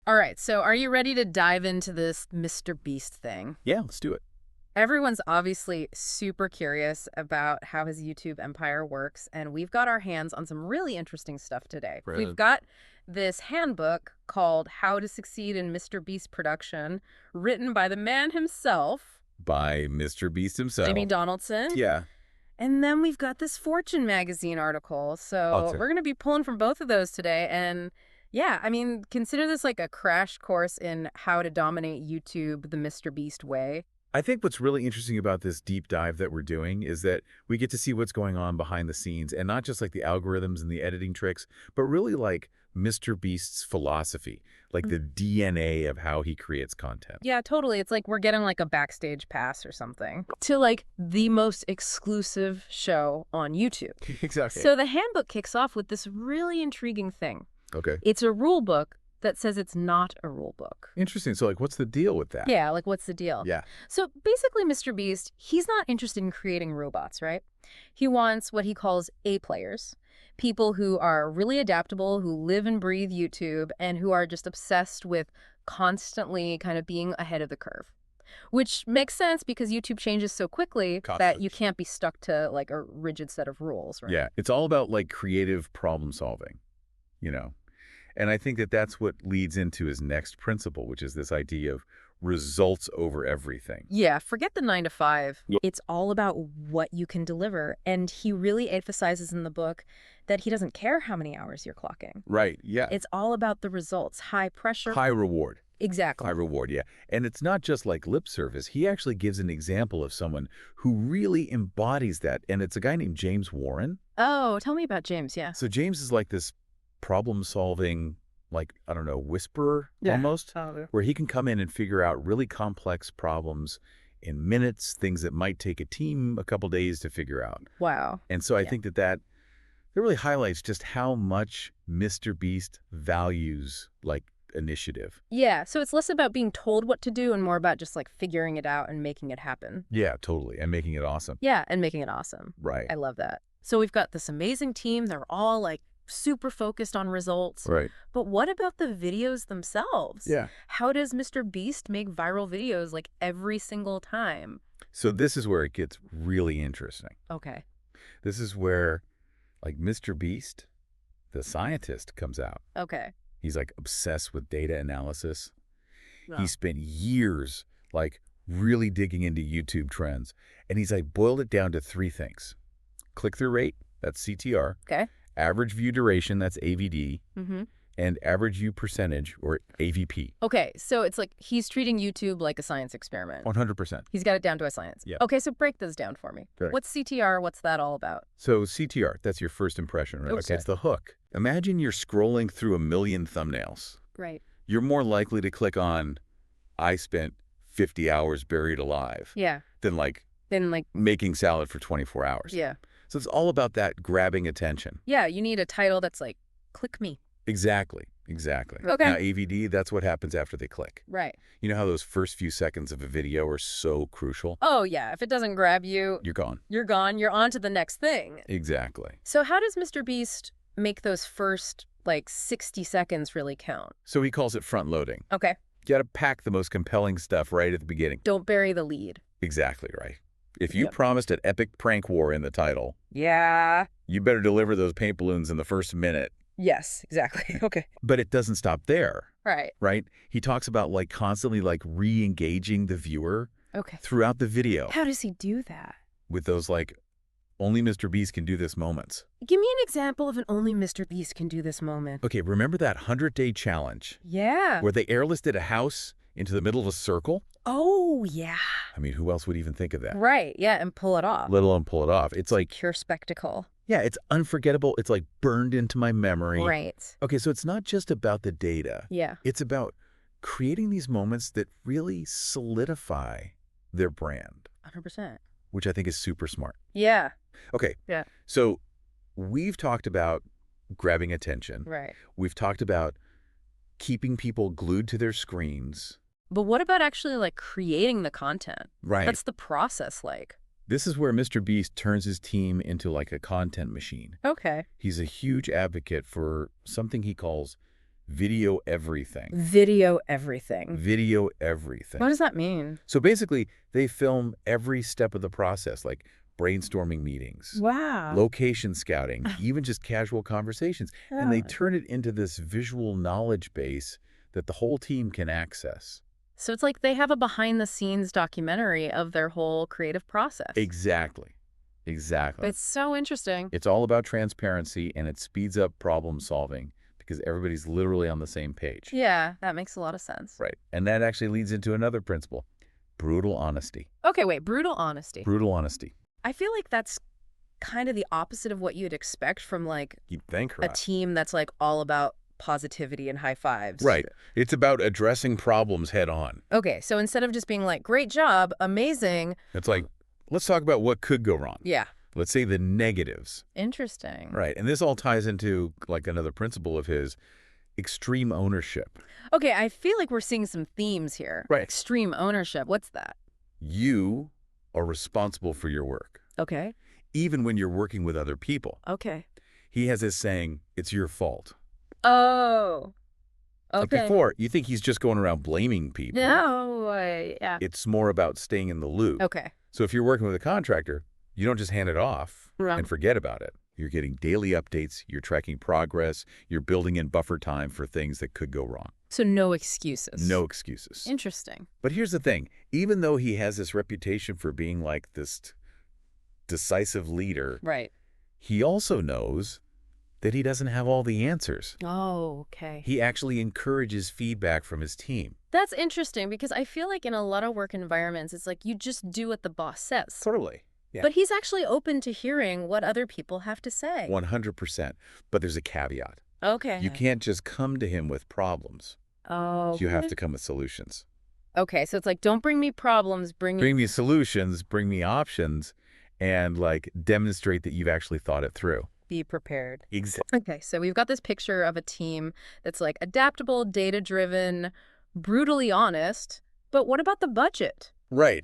All right, so are you ready to dive into this MrBeast thing? Yeah, let's do it. Everyone's obviously super curious about how his YouTube empire works, and we've got our hands on some really interesting stuff today. We've got this handbook called How to Succeed in MrBeast Production, written by the man himself, By MrBeast himself. Jimmy Donaldson. Yeah. And then we've got this Fortune magazine article. So we're going to be pulling from both of those today. And yeah, I mean, consider this like a crash course in how to dominate YouTube the MrBeast way. I think what's really interesting about this deep dive that we're doing is that we get to see what's going on behind the scenes, and not just like the algorithms and the editing tricks, but really like MrBeast's philosophy, like the DNA of how he creates content. Yeah, totally. It's like we're getting like a backstage pass or something to like the most exclusive show on YouTube. Exactly. So the handbook kicks off with this really intriguing thing. Okay. It's a rule book that says it's not a rule book. Interesting. So like, what's the deal with that? Yeah, like what's the deal? Yeah. So basically, MrBeast, he's not interested in creating robots, right? He wants what he calls A players, people who are really adaptable, who live and breathe YouTube, and who are just obsessed with constantly kind of being ahead of the curve. Which makes sense because YouTube changes so quickly that you can't be stuck to like a rigid set of rules, right? Yeah. It's all about like creative problem solving, you know? And I think that that's what leads into his next principle, which is this idea of results over everything. Yeah, forget the 9 to 5. It's all about what you can deliver. And he really emphasizes in the book that he doesn't care how many hours you're clocking. Right, yeah. It's all about the results, high pressure. High reward. Exactly. High reward, yeah. And it's not just like lip service. He actually gives an example of someone who really embodies that. And it's a guy named James Warren. Oh, tell me about James, yeah. So James is like this problem-solving, like, I don't know, whisperer almost, where he can come in and figure out really complex problems in minutes, things that might take a team a couple days to figure out. Wow. And so I think that really highlights just how much MrBeast values, like, initiative. Yeah, so it's less about being told what to do and more about just, like, figuring it out and making it happen. Yeah, totally, and making it awesome. Yeah, and making it awesome. Right. I love that. So we've got this amazing team. They're all, like, super focused on results. Right. But what about the videos themselves? Yeah. How does MrBeast make viral videos like every single time? So this is where it gets really interesting. Okay. This is where, like, MrBeast, the scientist, comes out. Okay. He's like obsessed with data analysis. No. He spent years like really digging into YouTube trends. And he's like boiled it down to 3 things. Click-through rate, that's CTR. Okay. Average view duration, that's AVD. Mm-hmm. And average view percentage, or AVP. Okay, so it's like he's treating YouTube like a science experiment. 100%. He's got it down to a science. Yeah. Okay, so break those down for me. Correct. What's CTR? What's that all about? So CTR, that's your first impression, right? Okay. It's the hook. Imagine you're scrolling through a million thumbnails. Right. You're more likely to click on, I spent 50 hours buried alive. Yeah. Than like Then making salad for 24 hours. yeah. So it's all about that grabbing attention. Yeah, you need a title that's like, click me. Exactly. Exactly. Okay. Now, AVD, that's what happens after they click. Right. You know how those first few seconds of a video are so crucial? Oh, yeah. If it doesn't grab you, You're gone. you're gone. You're on to the next thing. Exactly. So how does MrBeast make those first, like, 60 seconds really count? So he calls it front loading. Okay. You got to pack the most compelling stuff right at the beginning. Don't bury the lead. Exactly right. If you promised an epic prank war in the title, Yeah. you better deliver those paint balloons in the first minute. Yes, exactly. Okay. But it doesn't stop there, Right. right? He talks about like constantly like re-engaging the viewer Okay. throughout the video How does he do that? with those like only MrBeast can do this moments. Give me an example of an only MrBeast can do this moment. Okay, remember that 100-day challenge Yeah. where they airlifted a house into the middle of a circle? Oh, yeah. I mean, who else would even think of that? Right. Yeah, and pull it off. Let alone pull it off. It's like, Pure spectacle. yeah, it's unforgettable. It's like burned into my memory. Right. Okay, so it's not just about the data. Yeah. It's about creating these moments that really solidify their brand, 100%. which I think is super smart. Yeah. Okay. Yeah. So we've talked about grabbing attention. Right. We've talked about keeping people glued to their screens. But what about actually, like, creating the content? Right. That's the process like. This is where MrBeast turns his team into like a content machine. Okay. He's a huge advocate for something he calls video everything. Video everything. Video everything. What does that mean? So basically, they film every step of the process, like brainstorming meetings, Wow. location scouting, even just casual conversations. And they Yeah. turn it into this visual knowledge base that the whole team can access. So it's like they have a behind-the-scenes documentary of their whole creative process. Exactly. Exactly. It's so interesting. It's all about transparency, and it speeds up problem solving because everybody's literally on the same page. Yeah, that makes a lot of sense. Right. And that actually leads into another principle, brutal honesty. Okay, wait, brutal honesty. Brutal honesty. I feel like that's kind of the opposite of what you'd expect from like You'd think, a right? team that's like all about positivity and high fives. Right. It's about addressing problems head on. Okay, so instead of just being like, great job, amazing. It's like, let's talk about what could go wrong. Yeah. Let's say the negatives. Interesting. Right. And this all ties into like another principle of his, extreme ownership. Okay, I feel like we're seeing some themes here. Right. Extreme ownership. What's that? You are responsible for your work, Okay. even when you're working with other people. Okay. He has this saying, it's your fault. Oh. Like Okay. before, you think he's just going around blaming people. No, yeah. It's more about staying in the loop. Okay. So if you're working with a contractor, you don't just hand it off Right. and forget about it. You're getting daily updates, you're tracking progress, you're building in buffer time for things that could go wrong. So no excuses. No excuses. Interesting. But here's the thing. Even though he has this reputation for being like this decisive leader, Right. he also knows that he doesn't have all the answers. Oh, okay. He actually encourages feedback from his team. That's interesting because I feel like in a lot of work environments, it's like you just do what the boss says. Totally. Yeah. But he's actually open to hearing what other people have to say. 100%. But there's a caveat. Okay. You can't just come to him with problems. Oh. You have to come with solutions. Okay, so it's like, don't bring me problems, bring Bring me solutions, bring me options, and like demonstrate that you've actually thought it through. be prepared. Exactly. Okay, so we've got this picture of a team that's like adaptable, data-driven, brutally honest. But what about the budget? Right.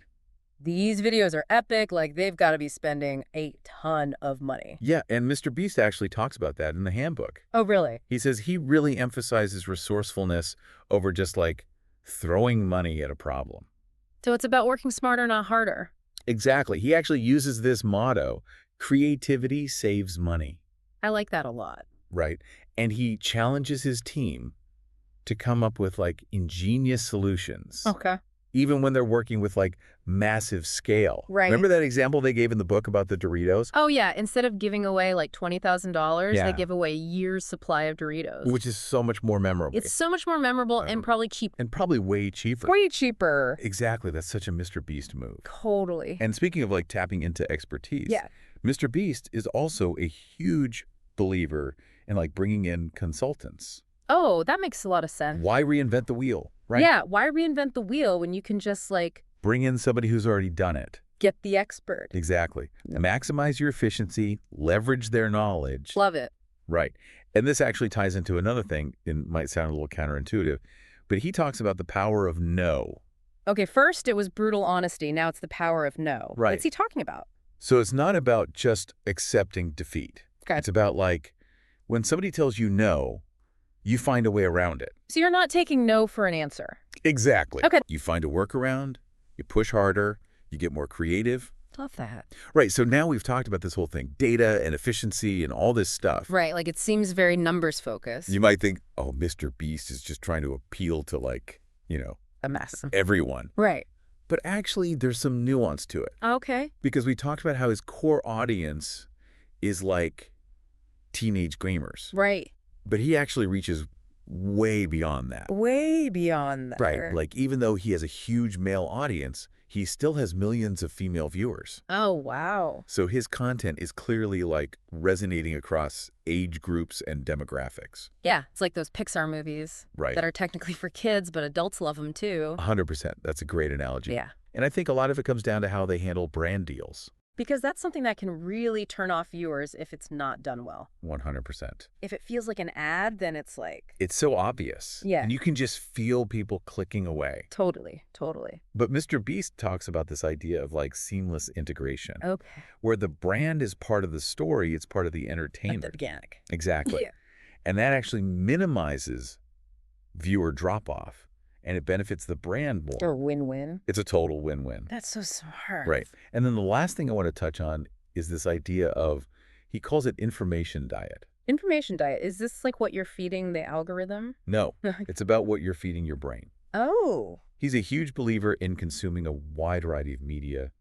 These videos are epic, like they've got to be spending a ton of money. Yeah, and MrBeast actually talks about that in the Handbook. Oh, really? He says he really emphasizes resourcefulness over just like throwing money at a problem. So it's about working smarter, not harder. Exactly. He actually uses this motto, creativity saves money, I like that a lot. right? And he challenges his team to come up with like ingenious solutions, Okay. even when they're working with like massive scale. Right. Remember that example they gave in the book about the Doritos? Oh, yeah. Instead of giving away like $20,000, Yeah. they give away a year's supply of Doritos. Which is so much more memorable. It's so much more memorable and probably cheap. And probably way cheaper. Way cheaper. Exactly. That's such a MrBeast move. Totally. And speaking of like tapping into expertise, Yeah. MrBeast is also a huge believer in like bringing in consultants. Oh, that makes a lot of sense. Why reinvent the wheel, right? Yeah, why reinvent the wheel when you can just like Bring in somebody who's already done it. get the expert? Exactly. Maximize your efficiency, leverage their knowledge. Love it. Right. And this actually ties into another thing. It might sound a little counterintuitive, but he talks about the power of no. Okay, first it was brutal honesty. Now it's the power of no. Right. What's he talking about? So it's not about just accepting defeat. Okay. It's about like when somebody tells you no, you find a way around it. So you're not taking no for an answer. Exactly. Okay. You find a workaround, you push harder, you get more creative. Love that. Right. So now we've talked about this whole thing, data and efficiency and all this stuff. Right, like it seems very numbers focused. You might think, oh, MrBeast is just trying to appeal to like, A mess. everyone. Right. But actually, there's some nuance to it. Okay. Because we talked about how his core audience is like teenage gamers. Right. But he actually reaches way beyond that. Way beyond that. Right. Like even though he has a huge male audience, he still has millions of female viewers. Oh, wow. So his content is clearly like resonating across age groups and demographics. Yeah, it's like those Pixar movies Right. that are technically for kids, but adults love them too. 100%. That's a great analogy. Yeah. And I think a lot of it comes down to how they handle brand deals. Because that's something that can really turn off viewers if it's not done well. 100%. If it feels like an ad, then it's like, It's so obvious. Yeah. And you can just feel people clicking away. totally, totally. But MrBeast talks about this idea of like seamless integration, Okay. where the brand is part of the story, it's part of the Like entertainment. the organic. Exactly. Yeah. And that actually minimizes viewer drop-off, and it benefits the brand Or more. win-win. It's a total win-win. That's so smart. Right. And then the last thing I want to touch on is this idea of, he calls it information diet. Information diet. Is this like what you're feeding the algorithm? No, it's about what you're feeding your brain. Oh. He's a huge believer in consuming a wide variety of media,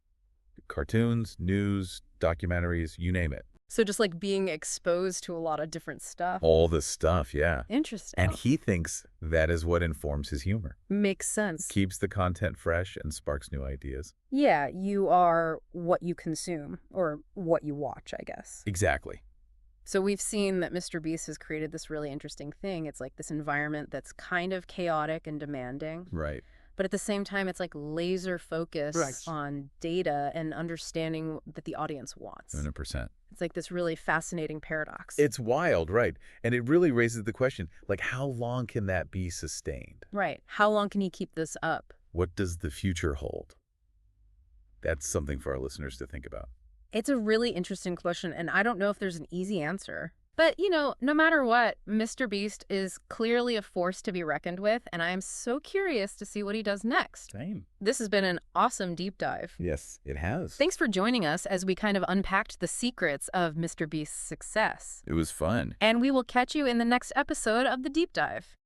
cartoons, news, documentaries, you name it. So just like being exposed to a lot of different stuff. All this stuff, yeah. Interesting. And he thinks that is what informs his humor. Makes sense. Keeps the content fresh and sparks new ideas. Yeah, you are what you consume, or what you watch, I guess. Exactly. So we've seen that MrBeast has created this really interesting thing. It's like this environment that's kind of chaotic and demanding. Right. But at the same time, it's like laser focus on data and understanding that the audience wants. 100%. It's like this really fascinating paradox. It's wild, right? And it really raises the question, like, how long can that be sustained? Right. How long can he keep this up? What does the future hold? That's something for our listeners to think about. It's a really interesting question, and I don't know if there's an easy answer. But, you know, no matter what, MrBeast is clearly a force to be reckoned with, and I am so curious to see what he does next. Same. This has been an awesome deep dive. Yes, it has. Thanks for joining us as we kind of unpacked the secrets of MrBeast's success. It was fun. And we will catch you in the next episode of The Deep Dive.